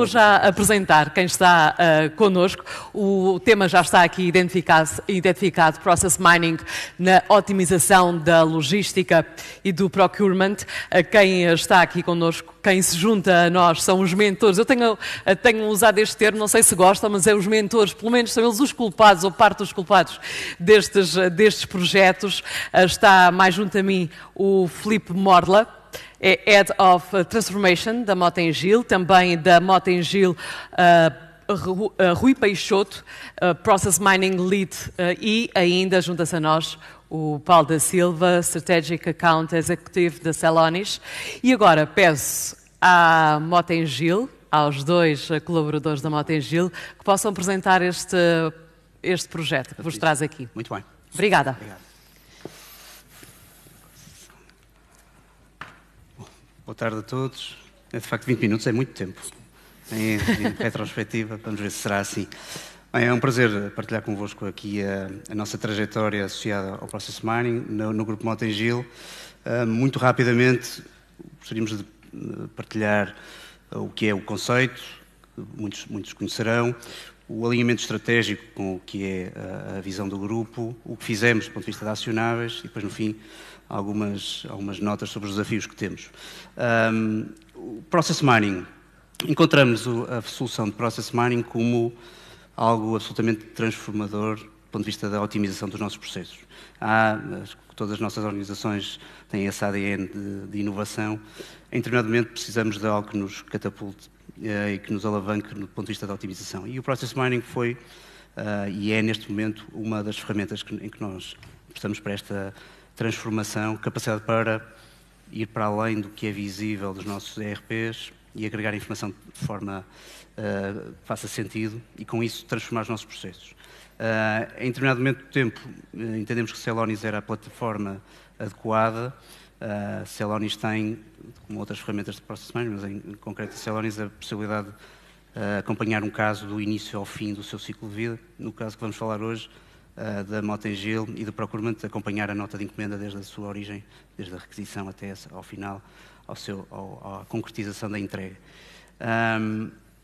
Vou já apresentar quem está connosco. O tema já está aqui identificado, Process Mining na otimização da logística e do procurement. Quem está aqui connosco, quem se junta a nós são os mentores. Eu tenho usado este termo, não sei se gostam, mas é os mentores, pelo menos são eles os culpados ou parte dos culpados destes projetos. Está mais junto a mim o Filipe Morla, é Head of Transformation da Mota-Engil, também da Mota-Engil Rui Peixoto, Process Mining Lead, e ainda junta-se a nós o Paulo da Silva, Strategic Account Executive da Celonis. E agora peço à Mota-Engil, aos dois colaboradores da Mota-Engil, que possam apresentar este projeto que vos traz aqui. Muito bem. Obrigada. Obrigado. Boa tarde a todos. De facto, 20 minutos é muito tempo. Em retrospectiva, vamos ver se será assim. Bem, é um prazer partilhar convosco aqui a nossa trajetória associada ao Process Mining no Grupo Mota-Engil. Muito rapidamente, gostaríamos de partilhar o que é o conceito, muitos conhecerão, o alinhamento estratégico com o que é a visão do grupo, o que fizemos do ponto de vista de acionáveis e depois, no fim, algumas notas sobre os desafios que temos. O Process Mining, encontramos a solução de Process Mining como algo absolutamente transformador do ponto de vista da otimização dos nossos processos. Todas as nossas organizações têm esse ADN de inovação. Em determinado momento precisamos de algo que nos catapulte e que nos alavanque do ponto de vista da otimização. E o Process Mining foi, e é neste momento, uma das ferramentas em que nós estamos para esta transformação, capacidade para ir para além do que é visível dos nossos ERPs e agregar informação de forma que faça sentido e, com isso, transformar os nossos processos. Em determinado momento do tempo, entendemos que Celonis era a plataforma adequada. Celonis tem, como outras ferramentas de Process Management, mas em concreto a Celonis, a possibilidade de acompanhar um caso do início ao fim do seu ciclo de vida. No caso que vamos falar hoje, da Mota-Engil e do procurement, acompanhar a nota de encomenda desde a sua origem, desde a requisição até ao final, à concretização da entrega.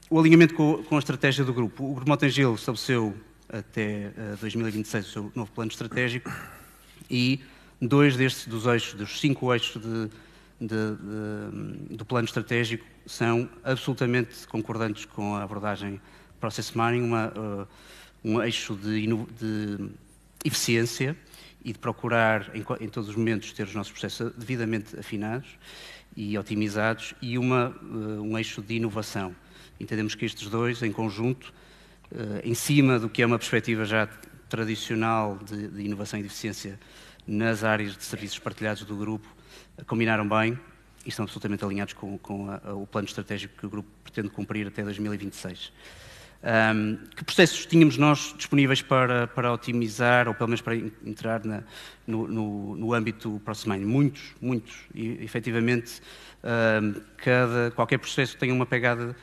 O alinhamento com a estratégia do grupo. O Grupo Mota-Engil estabeleceu até 2026 o seu novo plano estratégico e dois dos 5 eixos do plano estratégico são absolutamente concordantes com a abordagem Process Mining, um eixo de eficiência e de procurar em todos os momentos ter os nossos processos devidamente afinados e otimizados e um eixo de inovação. Entendemos que estes dois, em conjunto, em cima do que é uma perspectiva já tradicional de inovação e de eficiência nas áreas de serviços partilhados do grupo, combinaram bem e estão absolutamente alinhados com o plano estratégico que o grupo pretende cumprir até 2026. Que processos tínhamos nós disponíveis para otimizar, ou pelo menos para entrar no âmbito do Process Mining? Muitos. E, efetivamente, qualquer processo que tenha uma pegada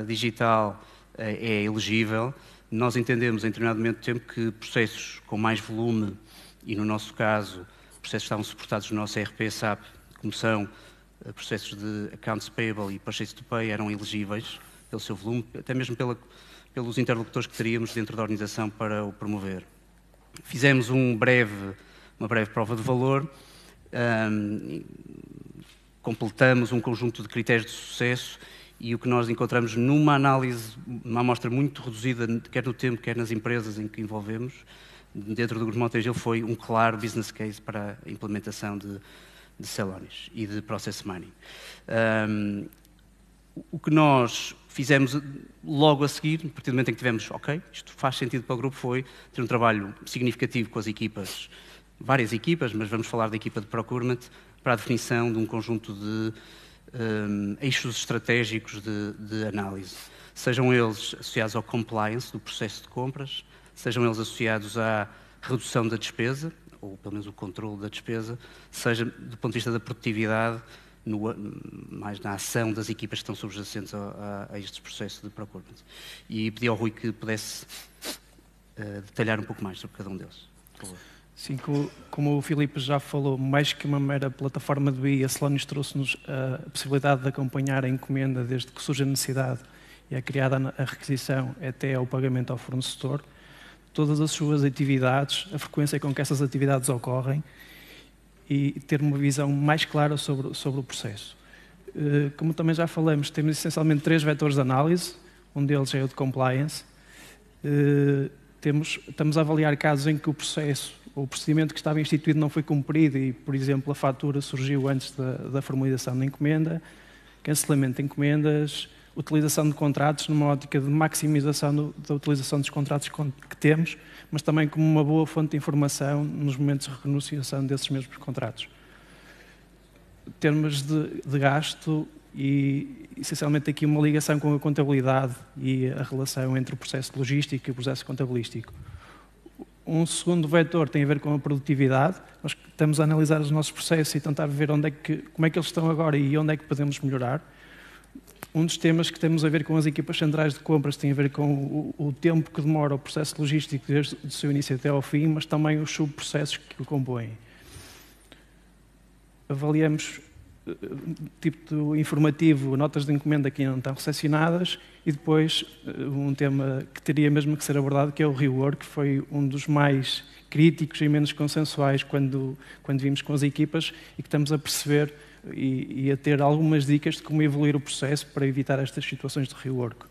digital é elegível. Nós entendemos, em determinado momento de tempo, que processos com mais volume, e no nosso caso, processos que estavam suportados no nosso ERP SAP, como são processos de Accounts Payable e Purchase to Pay, eram elegíveis pelo seu volume, até mesmo pelos interlocutores que teríamos dentro da organização para o promover. Fizemos uma breve prova de valor, completamos um conjunto de critérios de sucesso e o que nós encontramos numa análise, uma amostra muito reduzida, quer no tempo, quer nas empresas em que envolvemos, dentro do Grupo Mota-Engil, foi um claro business case para a implementação de Celonis e de Process Mining. O que nós fizemos logo a seguir, a partir do momento em que tivemos, ok, isto faz sentido para o grupo, foi ter um trabalho significativo com as equipas, várias equipas, mas vamos falar da equipa de procurement, para a definição de um conjunto de eixos estratégicos de análise. Sejam eles associados ao compliance do processo de compras, sejam eles associados à redução da despesa, ou pelo menos o controle da despesa, seja do ponto de vista da produtividade, mais na ação das equipas que estão subjacentes a estes processos de procurement. E pedi ao Rui que pudesse detalhar um pouco mais sobre cada um deles, por favor. Sim, como o Filipe já falou, mais que uma mera plataforma de BI, a Celonis trouxe-nos a possibilidade de acompanhar a encomenda desde que surge a necessidade e é criada a requisição até ao pagamento ao fornecedor, todas as suas atividades, a frequência com que essas atividades ocorrem e ter uma visão mais clara sobre o processo. Como também já falamos, temos essencialmente 3 vetores de análise, um deles é o de compliance. Estamos a avaliar casos em que o processo ou o procedimento que estava instituído não foi cumprido e, por exemplo, a fatura surgiu antes da formalização da encomenda, cancelamento de encomendas, utilização de contratos numa ótica de maximização da utilização dos contratos que temos, mas também como uma boa fonte de informação nos momentos de renegociação desses mesmos contratos. Termos de gasto e, essencialmente, aqui uma ligação com a contabilidade e a relação entre o processo logístico e o processo contabilístico. Um segundo vetor tem a ver com a produtividade. Nós estamos a analisar os nossos processos e tentar ver como é que eles estão agora e onde é que podemos melhorar. Um dos temas que temos a ver com as equipas centrais de compras tem a ver com o tempo que demora o processo logístico desde o seu início até ao fim, mas também os subprocessos que o compõem. Avaliamos tipo informativo, notas de encomenda que ainda não estão recepcionadas e depois um tema que teria mesmo que ser abordado, que é o rework, que foi um dos mais críticos e menos consensuais quando vimos com as equipas e que estamos a perceber e a ter algumas dicas de como evoluir o processo para evitar estas situações de rework.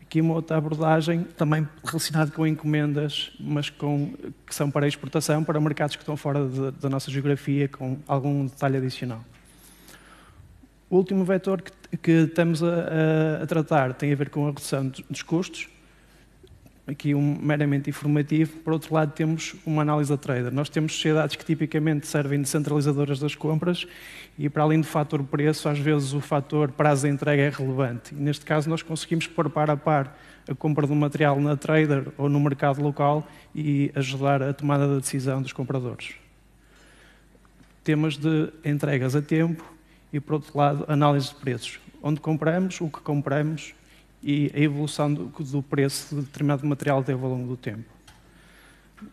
Aqui uma outra abordagem, também relacionada com encomendas, mas que são para exportação, para mercados que estão fora da nossa geografia, com algum detalhe adicional. O último vetor que estamos a tratar tem a ver com a redução dos custos. Aqui meramente informativo. Por outro lado, temos uma análise da trader. Nós temos sociedades que tipicamente servem de centralizadoras das compras e, para além do fator preço, às vezes o fator prazo de entrega é relevante. E, neste caso, nós conseguimos pôr par a par a compra do material na trader ou no mercado local e ajudar a tomada da decisão dos compradores. Temas de entregas a tempo e, por outro lado, análise de preços. Onde compramos, o que compramos e a evolução do preço de determinado material teve ao longo do tempo.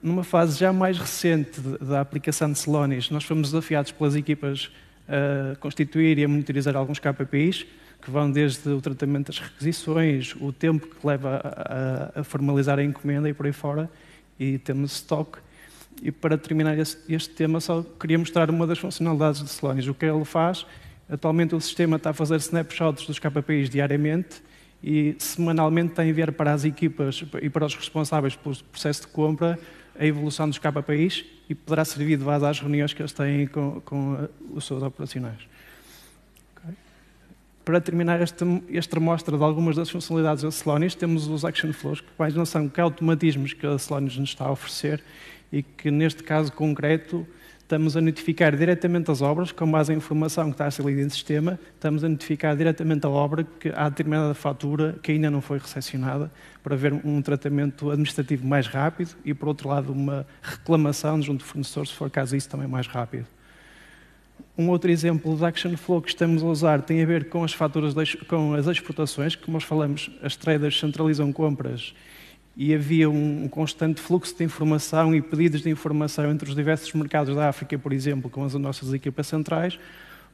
Numa fase já mais recente da aplicação de Celonis, nós fomos desafiados pelas equipas a constituir e a monitorizar alguns KPIs, que vão desde o tratamento das requisições, o tempo que leva a formalizar a encomenda e por aí fora, e temos stock. E para terminar este tema, só queria mostrar uma das funcionalidades de Celonis. O que ele faz, atualmente o sistema está a fazer snapshots dos KPIs diariamente, e semanalmente está a enviar para as equipas e para os responsáveis pelo processo de compra a evolução dos KPIs e poderá servir de base às reuniões que eles têm com os seus operacionais. Okay. Para terminar esta amostra de algumas das funcionalidades da Celonis, temos os Action Flows, que mais não são que automatismos que a Celonis nos está a oferecer e que, neste caso concreto, estamos a notificar diretamente as obras, com base em informação que está a ser lida em sistema, estamos a notificar diretamente a obra que há determinada fatura que ainda não foi recepcionada, para ver um tratamento administrativo mais rápido e, por outro lado, uma reclamação junto do fornecedor, se for caso isso, também mais rápido. Um outro exemplo de Action Flow que estamos a usar tem a ver com as faturas, com as exportações, como nós falamos, as traders centralizam compras e havia um constante fluxo de informação e pedidos de informação entre os diversos mercados da África, por exemplo, com as nossas equipas centrais.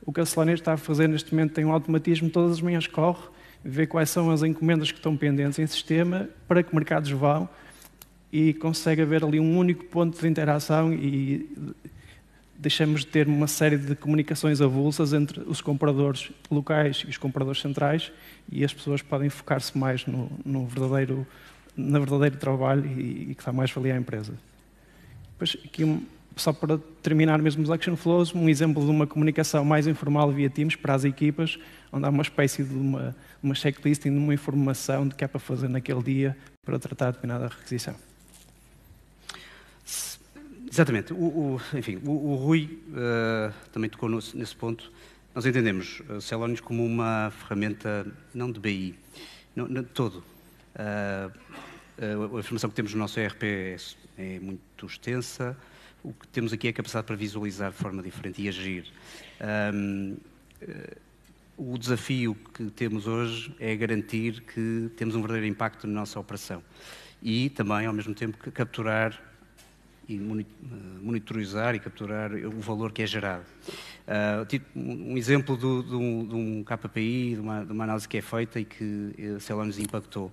O que a Celonis está a fazer neste momento tem um automatismo, todas as manhãs corre, vê quais são as encomendas que estão pendentes em sistema, para que mercados vão e consegue haver ali um único ponto de interação e deixamos de ter uma série de comunicações avulsas entre os compradores locais e os compradores centrais e as pessoas podem focar-se mais no verdadeiro trabalho e que dá mais valia à empresa. Depois, aqui, só para terminar mesmo os Action Flows, um exemplo de uma comunicação mais informal via Teams para as equipas, onde há uma espécie de uma checklist e de uma informação de que é para fazer naquele dia para tratar determinada requisição. Exatamente. Enfim, o Rui também tocou nesse ponto. Nós entendemos Celonis como uma ferramenta, não de BI, não de todo. A informação que temos no nosso ERP é muito extensa. O que temos aqui é a capacidade para visualizar de forma diferente e agir. O desafio que temos hoje é garantir que temos um verdadeiro impacto na nossa operação e também, ao mesmo tempo, capturar e monitorizar e capturar o valor que é gerado. Um exemplo de um KPI, de uma análise que é feita e que a Celonis impactou.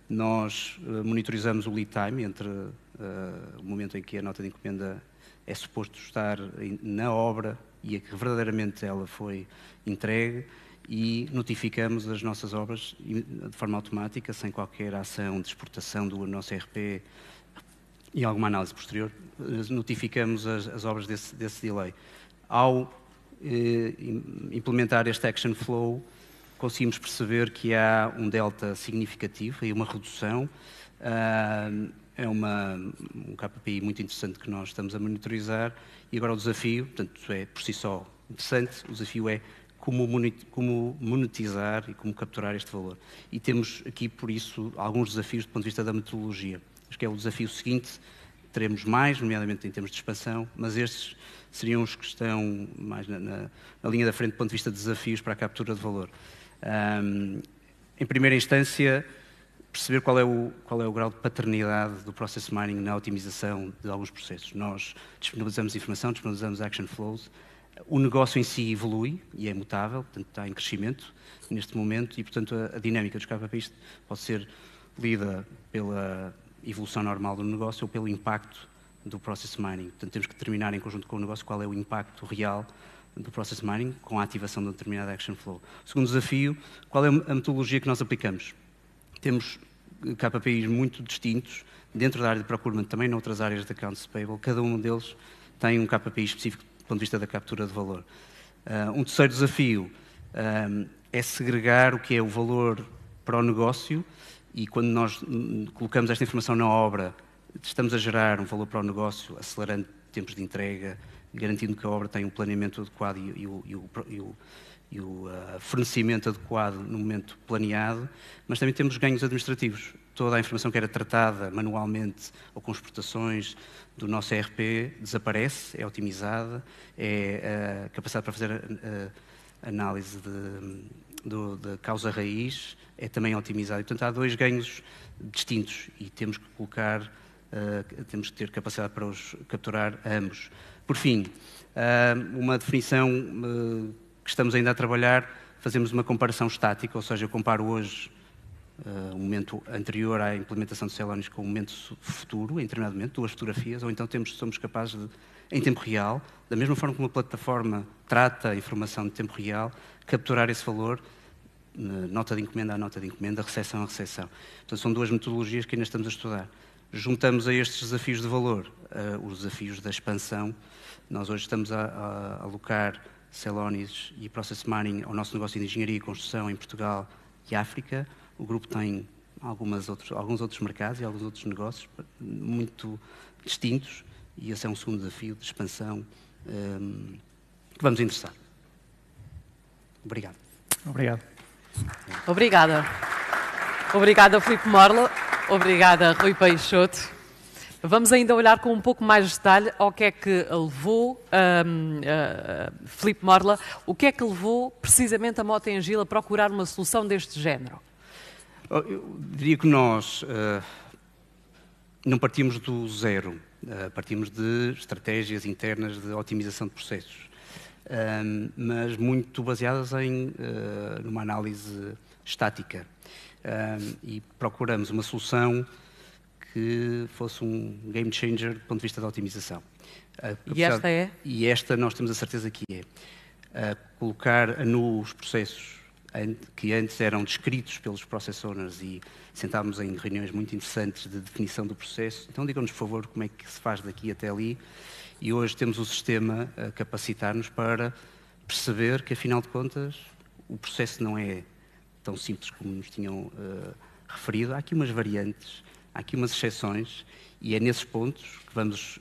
Nós monitorizamos o lead time entre o momento em que a nota de encomenda é suposto estar na obra e a que verdadeiramente ela foi entregue, e notificamos as nossas obras de forma automática, sem qualquer ação de exportação do nosso ERP e alguma análise posterior. Notificamos as obras desse delay. Ao implementar este action flow, conseguimos perceber que há um delta significativo e uma redução. É um KPI muito interessante que nós estamos a monitorizar, e agora o desafio, portanto, é por si só interessante, o desafio é como monetizar e como capturar este valor. E temos aqui, por isso, alguns desafios do ponto de vista da metodologia. Acho que é o desafio seguinte, teremos mais, nomeadamente em termos de expansão, mas estes seriam os que estão mais na linha da frente do ponto de vista de desafios para a captura de valor. Em primeira instância, perceber qual é o grau de paternidade do Process Mining na otimização de alguns processos. Nós disponibilizamos informação, disponibilizamos action flows. O negócio em si evolui e é mutável, portanto está em crescimento neste momento, e portanto a dinâmica dos KPIs pode ser lida pela evolução normal do negócio ou pelo impacto do Process Mining. Portanto temos que determinar em conjunto com o negócio qual é o impacto real do Process Mining com a ativação de um determinado action flow. O segundo desafio, qual é a metodologia que nós aplicamos? Temos KPIs muito distintos dentro da área de procurement, também noutras áreas de accounts payable. Cada um deles tem um KPI específico do ponto de vista da captura de valor. Um terceiro desafio é segregar o que é o valor para o negócio, e quando nós colocamos esta informação na obra, estamos a gerar um valor para o negócio, acelerando tempos de entrega, garantindo que a obra tem um planeamento adequado e o fornecimento adequado no momento planeado, mas também temos ganhos administrativos. Toda a informação que era tratada manualmente ou com exportações do nosso ERP desaparece, é otimizada, é a capacidade para fazer análise da causa raiz é também otimizada. Portanto, há dois ganhos distintos e temos que temos que ter capacidade para os capturar ambos. Por fim, uma definição que estamos ainda a trabalhar, fazemos uma comparação estática, ou seja, eu comparo hoje um momento anterior à implementação de Celonis com um momento futuro, em determinado momento, duas fotografias, ou então somos capazes de, em tempo real, da mesma forma que uma plataforma trata a informação de tempo real, capturar esse valor, nota de encomenda a nota de encomenda, recepção a recepção. Portanto, são duas metodologias que ainda estamos a estudar. Juntamos a estes desafios de valor os desafios da expansão. Nós hoje estamos a alocar Celonis e Process Mining ao nosso negócio de engenharia e construção em Portugal e África. O grupo tem alguns outros mercados e alguns outros negócios muito distintos, e esse é um segundo desafio de expansão que vamos interessar. Obrigado. Obrigado. Obrigada. Obrigada, Filipe Morla. Obrigada, Rui Peixoto. Vamos ainda olhar com um pouco mais de detalhe ao que é que levou Filipe Morla, o que é que levou precisamente a Mota-Engil a procurar uma solução deste género? Eu diria que nós não partimos do zero, partimos de estratégias internas de otimização de processos, mas muito baseadas numa análise estática, e procuramos uma solução que fosse um game changer do ponto de vista da otimização. E esta é? E esta nós temos a certeza que é colocar a nu os processos que antes eram descritos pelos process owners, e sentávamos em reuniões muito interessantes de definição do processo. Então digam-nos, por favor, como é que se faz daqui até ali, e hoje temos o sistema a capacitar-nos para perceber que, afinal de contas, o processo não é tão simples como nos tinham referido. Há aqui umas variantes, há aqui umas exceções, e é nesses pontos que vamos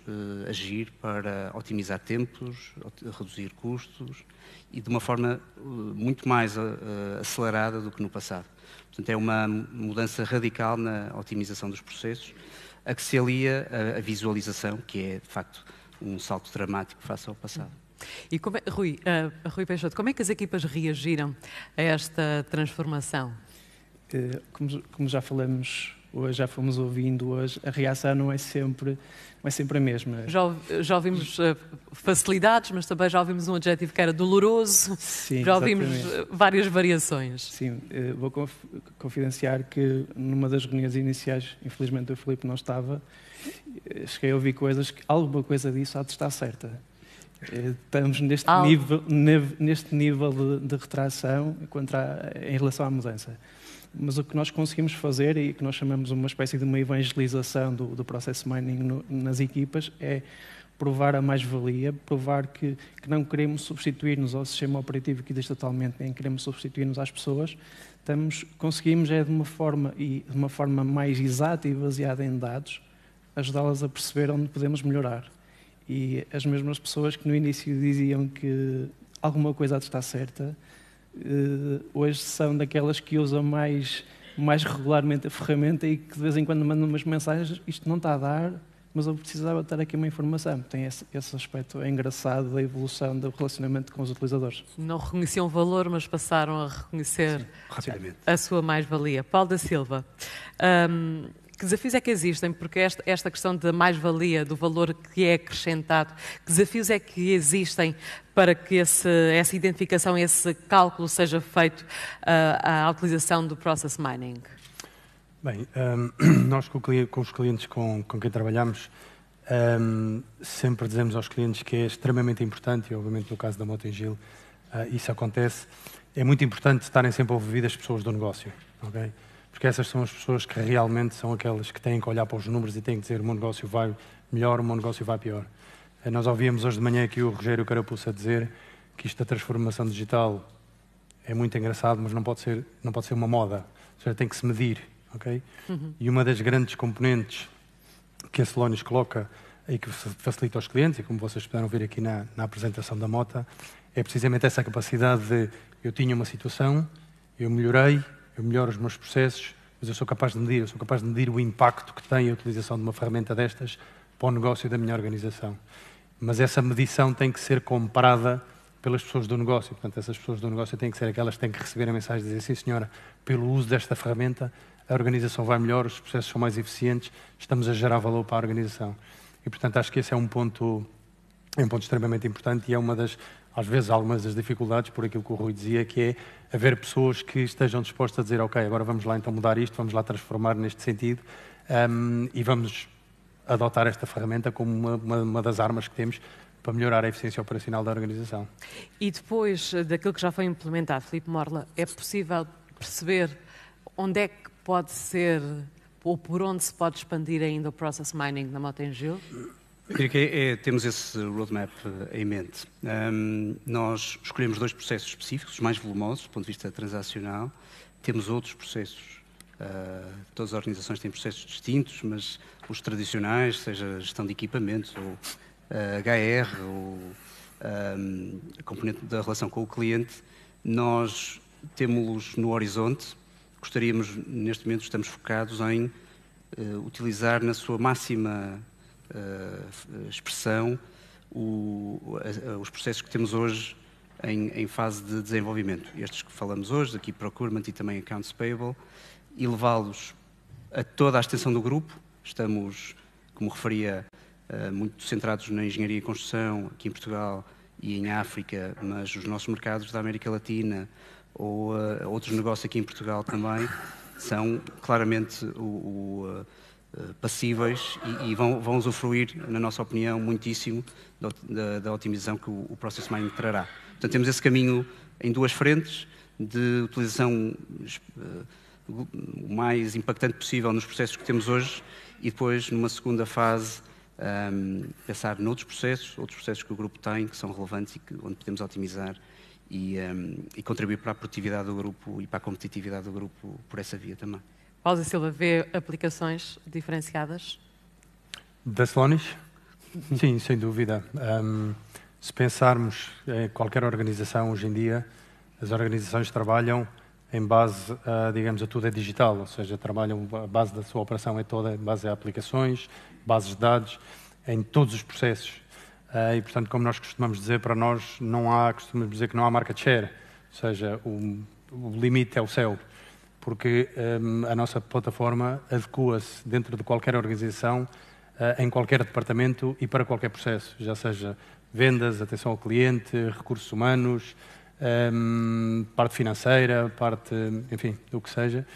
agir para otimizar tempos, reduzir custos, e de uma forma muito mais acelerada do que no passado. Portanto, é uma mudança radical na otimização dos processos, a que se alia a visualização, que é, de facto, um salto dramático face ao passado. E Rui Peixoto, como é que as equipas reagiram a esta transformação? Como já falamos Hoje já fomos ouvindo, hoje a reação não é sempre a mesma. Já ouvimos facilidades, mas também já ouvimos um adjetivo que era doloroso. Sim, já ouvimos várias variações. Sim, vou confidenciar que numa das reuniões iniciais, infelizmente o Filipe não estava, cheguei a ouvir coisas que alguma coisa disso há de estar certa. Estamos neste nível de retração em relação à mudança. Mas o que nós conseguimos fazer, e que nós chamamos uma espécie de uma evangelização do process mining nas equipas, é provar a mais-valia, provar que não queremos substituir-nos ao sistema operativo que existe atualmente, nem queremos substituir-nos às pessoas. Conseguimos, de uma forma mais exata e baseada em dados, ajudá-las a perceber onde podemos melhorar. E as mesmas pessoas que no início diziam que alguma coisa há de estar certa, hoje são daquelas que usam mais regularmente a ferramenta e que de vez em quando mandam umas mensagens: isto não está a dar, mas eu precisava ter aqui uma informação. Tem esse aspecto engraçado da evolução do relacionamento com os utilizadores. Não reconheciam valor, mas passaram a reconhecer a sua mais-valia. Paulo da Silva, que desafios é que existem? Porque esta questão da mais-valia, do valor que é acrescentado, que desafios é que existem para que essa identificação, esse cálculo seja feito à utilização do process mining? Bem, nós com os clientes com quem trabalhamos, sempre dizemos aos clientes que é extremamente importante, e obviamente no caso da Mota-Engil isso acontece, é muito importante estarem sempre envolvidas as pessoas do negócio, ok? Porque essas são as pessoas que realmente são aquelas que têm que olhar para os números e têm que dizer: o meu negócio vai melhor, o meu negócio vai pior. Nós ouvíamos hoje de manhã aqui o Rogério Carapuça dizer que isto da transformação digital é muito engraçado, mas não pode ser uma moda, ou seja, tem que se medir, ok? E uma das grandes componentes que a Celonis coloca e que facilita aos clientes, e como vocês puderam ver aqui na apresentação da Mota, é precisamente essa capacidade de: eu tinha uma situação, eu melhorei, eu melhoro os meus processos, mas eu sou capaz de medir o impacto que tem a utilização de uma ferramenta destas para o negócio da minha organização. Mas essa medição tem que ser comparada pelas pessoas do negócio. Portanto, essas pessoas do negócio têm que ser aquelas que têm que receber a mensagem e dizer: sim, senhora, pelo uso desta ferramenta, a organização vai melhor, os processos são mais eficientes, estamos a gerar valor para a organização. E, portanto, acho que esse é um ponto extremamente importante e é uma das, às vezes, algumas das dificuldades, por aquilo que o Rui dizia, que é haver pessoas que estejam dispostas a dizer: ok, agora vamos lá então mudar isto, vamos lá transformar neste sentido e vamos adotar esta ferramenta como uma das armas que temos para melhorar a eficiência operacional da organização. E depois daquilo que já foi implementado, Filipe Morla, é possível perceber onde é que pode ser ou por onde se pode expandir ainda o process mining na Mota-Engil? Eu diria que temos esse roadmap em mente. Nós escolhemos 2 processos específicos, os mais volumosos, do ponto de vista transacional. Temos outros processos. Todas as organizações têm processos distintos, mas os tradicionais, seja gestão de equipamentos, ou HR, ou a componente da relação com o cliente, nós temos-los no horizonte. Gostaríamos, neste momento, estamos focados em utilizar na sua máxima expressão os processos que temos hoje em fase de desenvolvimento. Estes que falamos hoje, aqui Procurement e também Accounts Payable, e levá-los a toda a extensão do grupo. Estamos, como referia, muito centrados na engenharia e construção, aqui em Portugal e em África, mas os nossos mercados da América Latina ou outros negócios aqui em Portugal também são claramente passíveis e vão usufruir, na nossa opinião, muitíssimo da otimização que o Process Mining trará. Portanto, temos esse caminho em 2 frentes de utilização o mais impactante possível nos processos que temos hoje e depois, numa segunda fase, pensar noutros processos que o grupo tem, que são relevantes e onde podemos otimizar e contribuir para a produtividade do grupo e para a competitividade do grupo por essa via também. Paulo da Silva, vê aplicações diferenciadas? Da Celonis? Sim, sem dúvida. Se pensarmos em qualquer organização hoje em dia, as organizações trabalham em base, digamos, a tudo é digital, ou seja, trabalham, a base da sua operação é toda em base a aplicações, bases de dados, em todos os processos. E, portanto, como nós costumamos dizer, para nós costumamos dizer que não há market share, ou seja, o limite é o céu, porque a nossa plataforma adequa-se dentro de qualquer organização, em qualquer departamento e para qualquer processo, já seja vendas, atenção ao cliente, recursos humanos, parte financeira, parte, enfim, do que seja.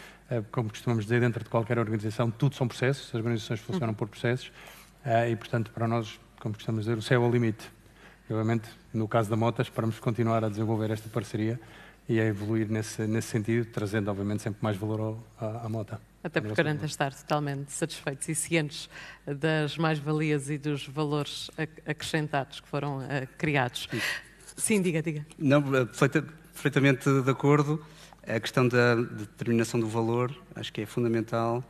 Como costumamos dizer, dentro de qualquer organização, tudo são processos, as organizações funcionam por processos e, portanto, para nós, como costumamos dizer, o céu é o limite. E, obviamente, no caso da Mota, esperamos continuar a desenvolver esta parceria e a evoluir nesse sentido, trazendo, obviamente, sempre mais valor à Mota. Até porque garantem estar totalmente satisfeitos e cientes das mais-valias e dos valores acrescentados que foram criados. Sim, diga. Não, perfeitamente de acordo. A questão da determinação do valor acho que é fundamental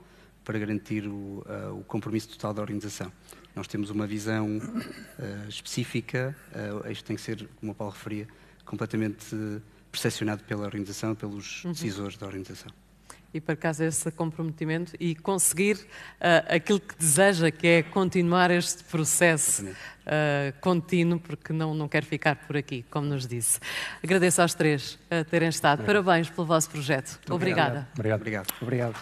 para garantir o compromisso total da organização. Nós temos uma visão específica, isto tem que ser, como o Paulo referia, completamente percepcionado pela organização, pelos decisores da organização. E para casa esse comprometimento e conseguir aquilo que deseja, que é continuar este processo contínuo, porque não quer ficar por aqui, como nos disse. Agradeço aos três terem estado. Parabéns pelo vosso projeto. Obrigada. Obrigado. Obrigado.